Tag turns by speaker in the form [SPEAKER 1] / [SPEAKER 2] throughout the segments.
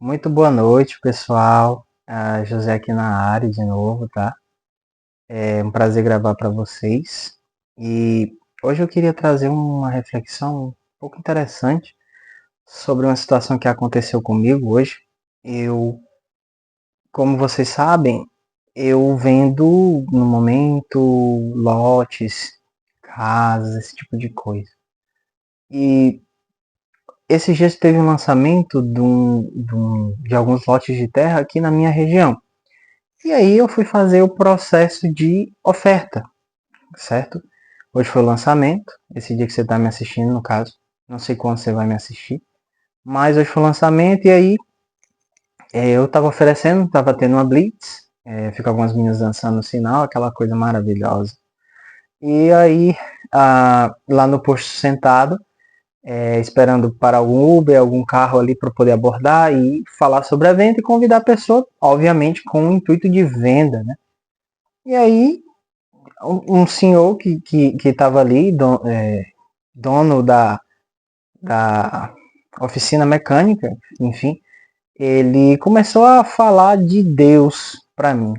[SPEAKER 1] Muito boa noite, pessoal. José aqui na área de novo, tá? É um prazer gravar para vocês. E hoje eu queria trazer uma reflexão um pouco interessante sobre uma situação que aconteceu comigo hoje. Eu, como vocês sabem, eu vendo no momento lotes, casas, esse tipo de coisa. E esses dias teve um lançamento de alguns lotes de terra aqui na minha região. E aí eu fui fazer o processo de oferta, certo? Hoje foi o lançamento, esse dia que você está me assistindo, no caso. Não sei quando você vai me assistir. Mas hoje foi o lançamento e aí eu estava oferecendo, estava tendo uma blitz. Fica algumas meninas dançando no sinal, aquela coisa maravilhosa. E aí, lá no posto sentado, esperando para algum Uber, algum carro ali para poder abordar e falar sobre a venda e convidar a pessoa, obviamente com o intuito de venda, né? E aí um senhor que estava ali, dono da oficina mecânica, enfim, ele começou a falar de Deus para mim.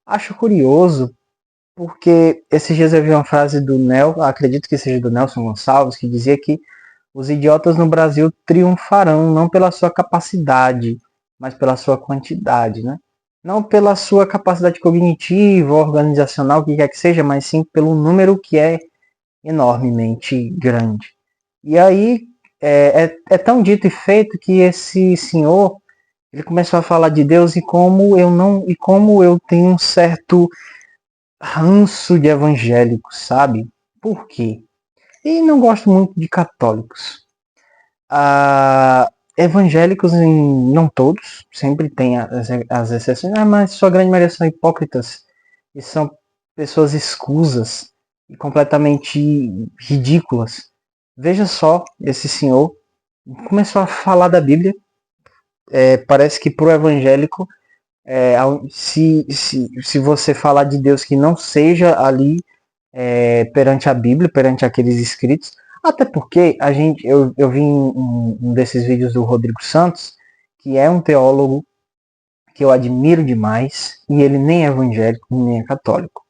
[SPEAKER 1] Acho curioso, porque esses dias eu vi uma frase do acredito que seja do Nelson Gonçalves, que dizia que os idiotas no Brasil triunfarão não pela sua capacidade, mas pela sua quantidade, né? Não pela sua capacidade cognitiva, organizacional, o que quer que seja, mas sim pelo número que é enormemente grande. E aí é tão dito e feito que esse senhor ele começou a falar de Deus e como eu tenho um certo ranço de evangélicos, sabe? Por quê? E não gosto muito de católicos. Evangélicos, não todos, sempre tem as exceções, mas sua grande maioria são hipócritas e são pessoas escusas e completamente ridículas. Veja só, esse senhor começou a falar da Bíblia. Parece que para o evangélico, se você falar de Deus que não seja ali perante a Bíblia, perante aqueles escritos, até porque eu vi um desses vídeos do Rodrigo Santos, que é um teólogo que eu admiro demais, e ele nem é evangélico, nem é católico.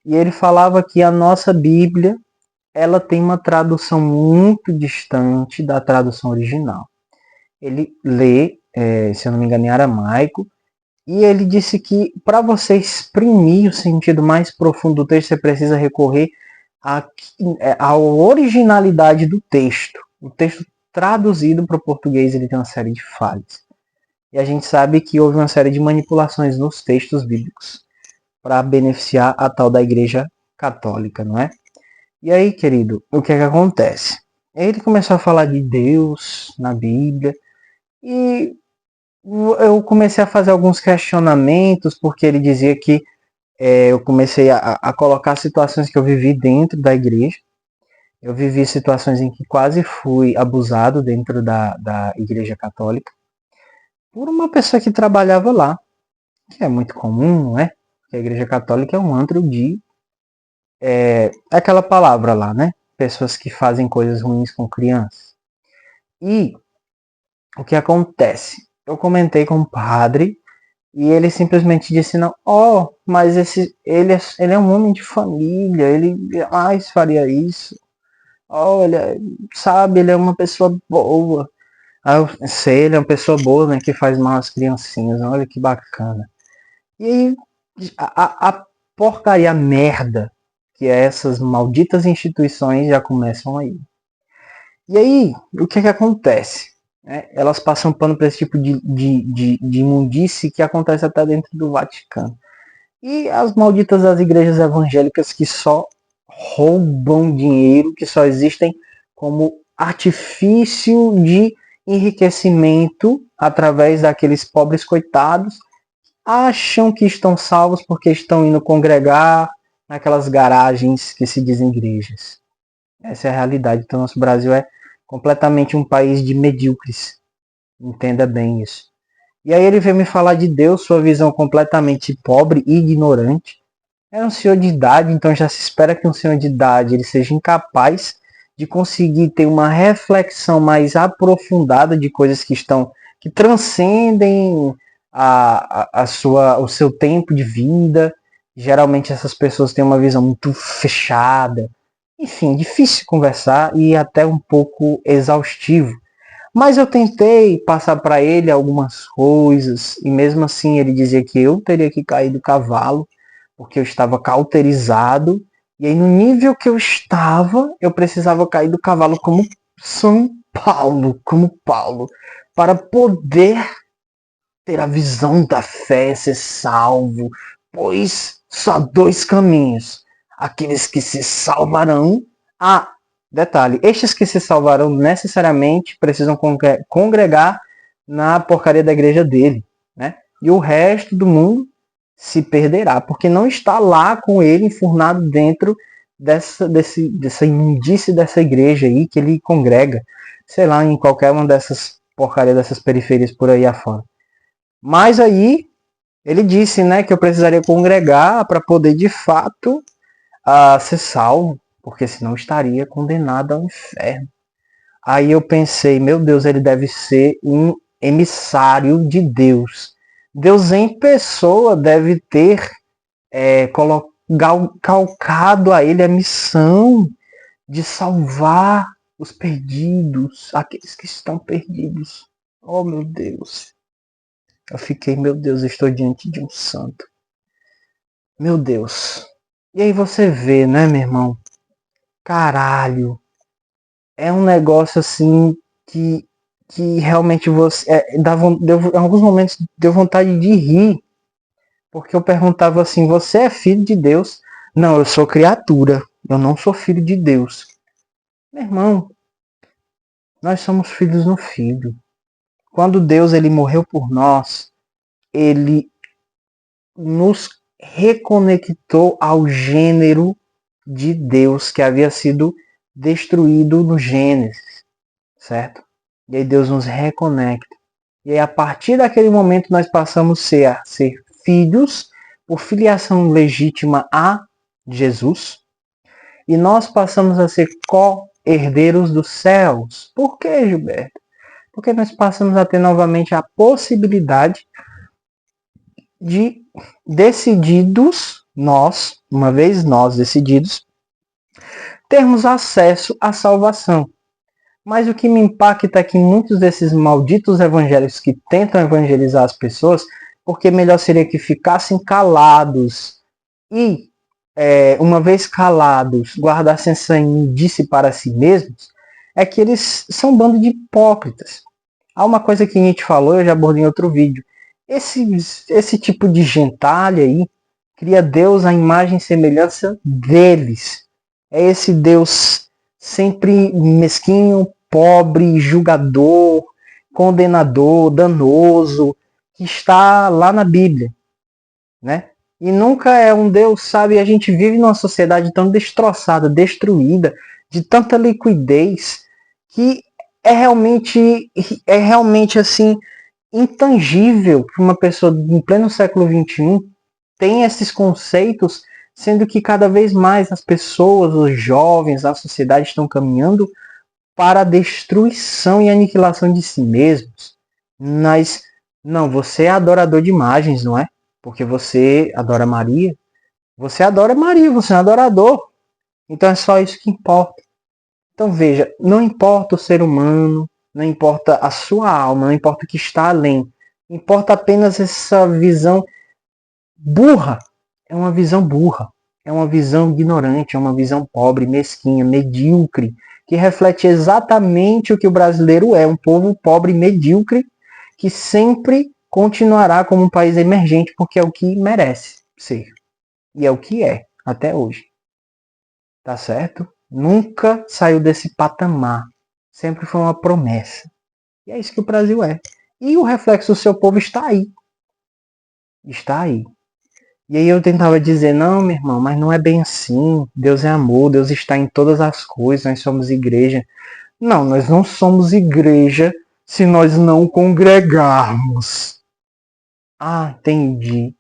[SPEAKER 1] E ele falava que a nossa Bíblia, ela tem uma tradução muito distante da tradução original. Ele lê, se eu não me engano, em aramaico, e ele disse que para você exprimir o sentido mais profundo do texto, você precisa recorrer à originalidade do texto. O texto traduzido para o português ele tem uma série de falhas. E a gente sabe que houve uma série de manipulações nos textos bíblicos para beneficiar a tal da Igreja Católica, não é? E aí, querido, o que é que acontece? Ele começou a falar de Deus na Bíblia e eu comecei a fazer alguns questionamentos porque ele dizia que eu comecei a colocar situações que eu vivi dentro da igreja. Eu vivi situações em que quase fui abusado dentro da igreja católica por uma pessoa que trabalhava lá, que é muito comum, não é? Porque a igreja católica é um antro de... aquela palavra lá, né? Pessoas que fazem coisas ruins com crianças. E o que acontece? Eu comentei com o padre e ele simplesmente disse, não, mas ele é um homem de família, ele jamais faria isso. Olha, sabe, ele é uma pessoa boa. Eu sei, ele é uma pessoa boa, né, que faz mal às criancinhas. Olha que bacana. E aí, a porcaria, a merda, que é essas malditas instituições já começam aí. E aí, o que acontece? Elas passam pano para esse tipo de imundice que acontece até dentro do Vaticano. E as malditas das igrejas evangélicas que só roubam dinheiro, que só existem como artifício de enriquecimento através daqueles pobres coitados, acham que estão salvos porque estão indo congregar naquelas garagens que se dizem igrejas. Essa é a realidade. Então, nosso Brasil é completamente um país de medíocres. Entenda bem isso. E aí ele veio me falar de Deus, sua visão completamente pobre e ignorante. Era um senhor de idade, então já se espera que um senhor de idade ele seja incapaz de conseguir ter uma reflexão mais aprofundada de coisas que estão que transcendem o seu tempo de vida. Geralmente essas pessoas têm uma visão muito fechada. Enfim, difícil conversar e até um pouco exaustivo. Mas eu tentei passar para ele algumas coisas e mesmo assim ele dizia que eu teria que cair do cavalo porque eu estava cauterizado. E aí no nível que eu estava, eu precisava cair do cavalo como São Paulo, para poder ter a visão da fé, ser salvo, pois só dois caminhos: aqueles que se salvarão. Detalhe, estes que se salvarão necessariamente precisam congregar na porcaria da igreja dele, né? E o resto do mundo se perderá, porque não está lá com ele enfurnado dentro dessa imundície dessa igreja aí que ele congrega, sei lá, em qualquer uma dessas porcarias, dessas periferias por aí afora. Mas aí ele disse, né, que eu precisaria congregar para poder de fato ser salvo, porque senão estaria condenado ao inferno. Aí eu pensei, meu Deus, ele deve ser um emissário de Deus. Deus em pessoa deve ter calcado a ele a missão de salvar os perdidos, aqueles que estão perdidos. Oh, meu Deus. Eu fiquei, meu Deus, eu estou diante de um santo. Meu Deus. E aí você vê, né, meu irmão? Caralho. É um negócio assim que realmente você. Em alguns momentos deu vontade de rir. Porque eu perguntava assim: você é filho de Deus? Não, eu sou criatura. Eu não sou filho de Deus. Meu irmão, nós somos filhos no Filho. Quando Deus ele morreu por nós, ele nos reconectou ao gênero de Deus que havia sido destruído no Gênesis, certo? E aí Deus nos reconecta. E aí a partir daquele momento nós passamos a ser filhos por filiação legítima a Jesus. E nós passamos a ser co-herdeiros dos céus. Por que, Gilberto? Porque nós passamos a ter novamente a possibilidade de decididos, uma vez nós decididos, termos acesso à salvação. Mas o que me impacta é que muitos desses malditos evangélicos que tentam evangelizar as pessoas, porque melhor seria que ficassem calados e, uma vez calados, guardassem essa imundície para si mesmos, é que eles são um bando de hipócritas. Há uma coisa que Nietzsche falou, eu já abordei em outro vídeo. Esse tipo de gentalha aí cria Deus à imagem e semelhança deles. É esse Deus sempre mesquinho, pobre, julgador, condenador, danoso, que está lá na Bíblia, né? E nunca é um Deus, sabe? A gente vive numa sociedade tão destroçada, destruída, de tanta liquidez, que é realmente assim intangível que uma pessoa em pleno século XXI tem esses conceitos, sendo que cada vez mais as pessoas, os jovens, a sociedade estão caminhando para a destruição e aniquilação de si mesmos. Mas, não, você é adorador de imagens, não é? Porque você adora Maria. Você adora Maria, você é um adorador. Então é só isso que importa. Então veja, não importa o ser humano, não importa a sua alma, não importa o que está além. Importa apenas essa visão burra. É uma visão burra. É uma visão ignorante, é uma visão pobre, mesquinha, medíocre, que reflete exatamente o que o brasileiro é, um povo pobre e medíocre, que sempre continuará como um país emergente, porque é o que merece ser. E é o que é, até hoje. Tá certo? Nunca saiu desse patamar. Sempre foi uma promessa. E é isso que o Brasil é. E o reflexo do seu povo está aí. Está aí. E aí eu tentava dizer, não, meu irmão, mas não é bem assim. Deus é amor, Deus está em todas as coisas, nós somos igreja. Não, nós não somos igreja se nós não congregarmos. Ah, entendi.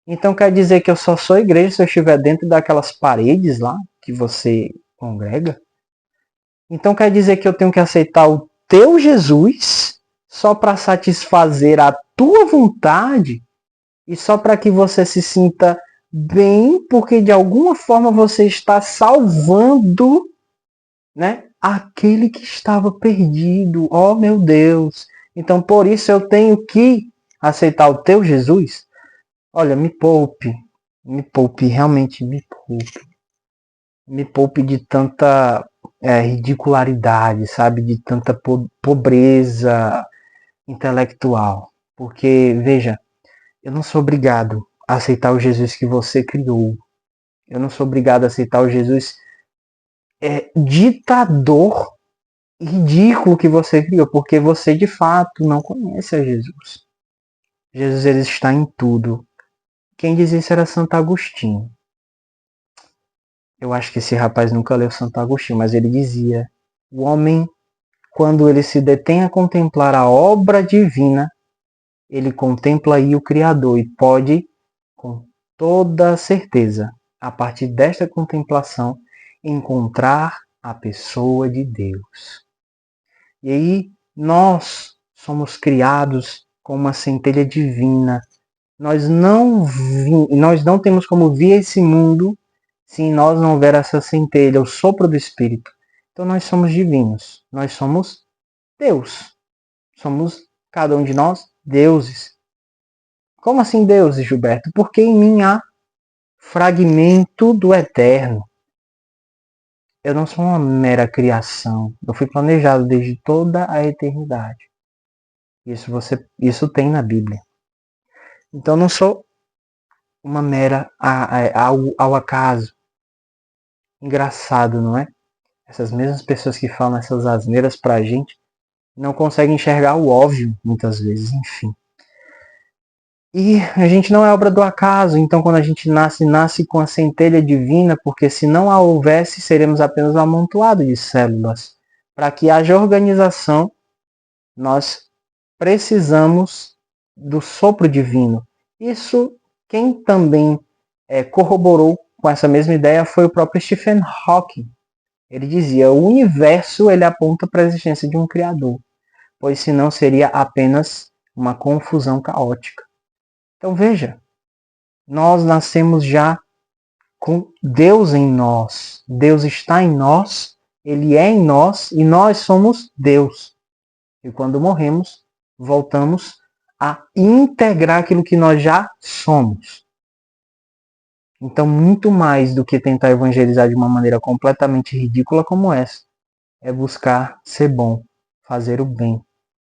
[SPEAKER 1] Então quer dizer que eu só sou igreja se eu estiver dentro daquelas paredes lá que você congrega? Então quer dizer que eu tenho que aceitar o teu Jesus só para satisfazer a tua vontade e só para que você se sinta bem, porque de alguma forma você está salvando, né, aquele que estava perdido. Oh, meu Deus! Então por isso eu tenho que aceitar o teu Jesus? Olha, me poupe, realmente me poupe. Me poupe de tanta ridicularidade, sabe? De tanta pobreza intelectual. Porque, veja, eu não sou obrigado a aceitar o Jesus que você criou. Eu não sou obrigado a aceitar o Jesus ditador ridículo que você criou, porque você de fato não conhece a Jesus. Jesus ele está em tudo. Quem diz isso era Santo Agostinho. Eu acho que esse rapaz nunca leu Santo Agostinho, mas ele dizia: o homem, quando ele se detém a contemplar a obra divina, ele contempla aí o Criador e pode, com toda certeza, a partir desta contemplação, encontrar a pessoa de Deus. E aí nós somos criados com uma centelha divina. Nós não temos como vir esse mundo se em nós não houver essa centelha, o sopro do Espírito. Então nós somos divinos. Nós somos Deus. Somos, cada um de nós, deuses. Como assim deuses, Gilberto? Porque em mim há fragmento do eterno. Eu não sou uma mera criação. Eu fui planejado desde toda a eternidade. Isso tem na Bíblia. Então eu não sou uma mera ao acaso. Engraçado, não é? Essas mesmas pessoas que falam essas asneiras pra gente não conseguem enxergar o óbvio, muitas vezes, enfim. E a gente não é obra do acaso, então quando a gente nasce com a centelha divina, porque se não a houvesse, seremos apenas um amontoado de células. Para que haja organização, nós precisamos do sopro divino. Isso, quem também corroborou com essa mesma ideia foi o próprio Stephen Hawking. Ele dizia: o universo ele aponta para a existência de um Criador, pois senão seria apenas uma confusão caótica. Então veja, nós nascemos já com Deus em nós. Deus está em nós, Ele é em nós e nós somos Deus. E quando morremos, voltamos a integrar aquilo que nós já somos. Então, muito mais do que tentar evangelizar de uma maneira completamente ridícula como essa, é buscar ser bom, fazer o bem.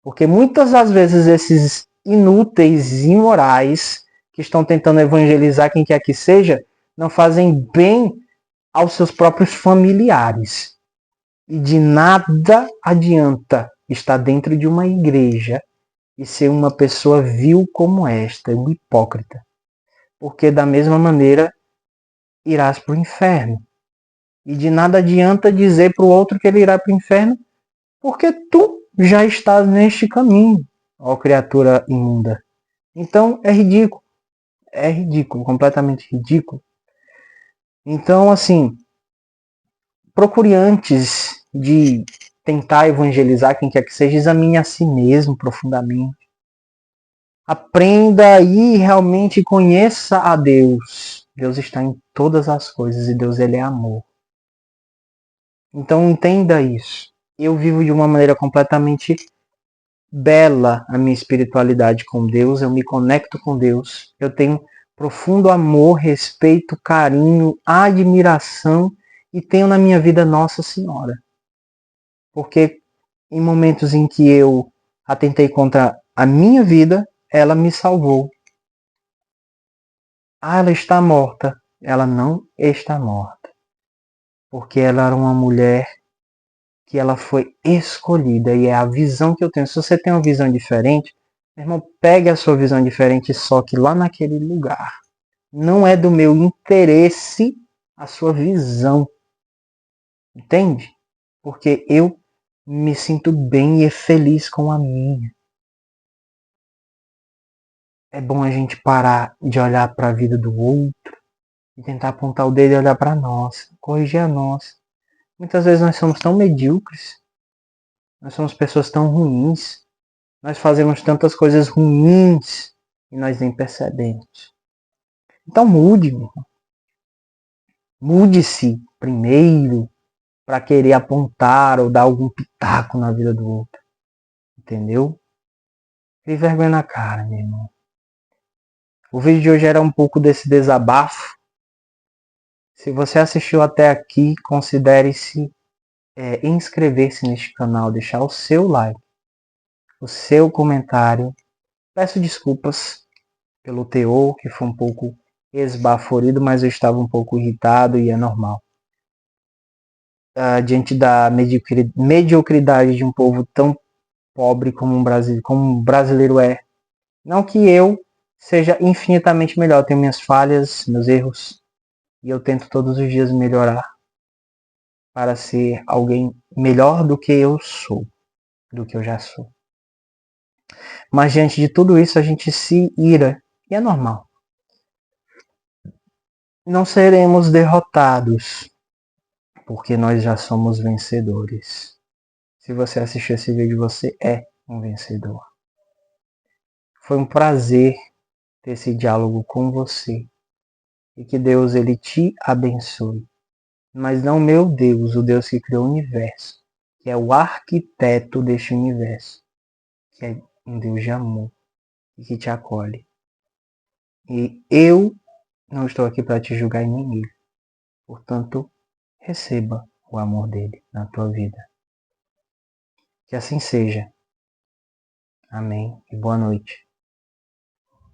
[SPEAKER 1] Porque muitas das vezes esses inúteis e imorais que estão tentando evangelizar quem quer que seja, não fazem bem aos seus próprios familiares. E de nada adianta estar dentro de uma igreja e ser uma pessoa vil como esta, um hipócrita. Porque da mesma maneira irás para o inferno. E de nada adianta dizer para o outro que ele irá para o inferno, porque tu já estás neste caminho, ó criatura imunda. Então é ridículo, completamente ridículo. Então, assim, procure antes de tentar evangelizar quem quer que seja, examine a si mesmo profundamente. Aprenda e realmente conheça a Deus. Deus está em todas as coisas e Deus ele é amor. Então entenda isso. Eu vivo de uma maneira completamente bela a minha espiritualidade com Deus, eu me conecto com Deus, eu tenho profundo amor, respeito, carinho, admiração e tenho na minha vida Nossa Senhora. Porque em momentos em que eu atentei contra a minha vida, ela me salvou. Ah, ela está morta. Ela não está morta. Porque ela era uma mulher que ela foi escolhida. E é a visão que eu tenho. Se você tem uma visão diferente, meu irmão, pegue a sua visão diferente, só que lá naquele lugar. Não é do meu interesse a sua visão. Entende? Porque eu me sinto bem e feliz com a minha. É bom a gente parar de olhar para a vida do outro e tentar apontar o dedo e olhar para a nossa, corrigir a nossa. Muitas vezes nós somos tão medíocres, nós somos pessoas tão ruins, Nós fazemos tantas coisas ruins e nós nem percebemos. Então mude, meu irmão. Mude-se primeiro para querer apontar ou dar algum pitaco na vida do outro. Entendeu? Crie vergonha na cara, meu irmão. O vídeo de hoje era um pouco desse desabafo. Se você assistiu até aqui, considere-se inscrever-se neste canal, deixar o seu like, o seu comentário. Peço desculpas pelo teor, que foi um pouco esbaforido, mas eu estava um pouco irritado e é normal. Diante da mediocridade de um povo tão pobre como um brasileiro é. Não que eu seja infinitamente melhor, eu tenho minhas falhas, meus erros, e eu tento todos os dias melhorar para ser alguém melhor do que eu sou, do que eu já sou. Mas diante de tudo isso a gente se ira, e é normal. Não seremos derrotados, porque nós já somos vencedores. Se você assistiu esse vídeo, você é um vencedor. Foi um prazer ter esse diálogo com você. E que Deus ele te abençoe. Mas não meu Deus, o Deus que criou o universo, que é o arquiteto deste universo, que é um Deus de amor e que te acolhe. E eu não estou aqui para te julgar em ninguém. Portanto, receba o amor dele na tua vida. Que assim seja. Amém e boa noite.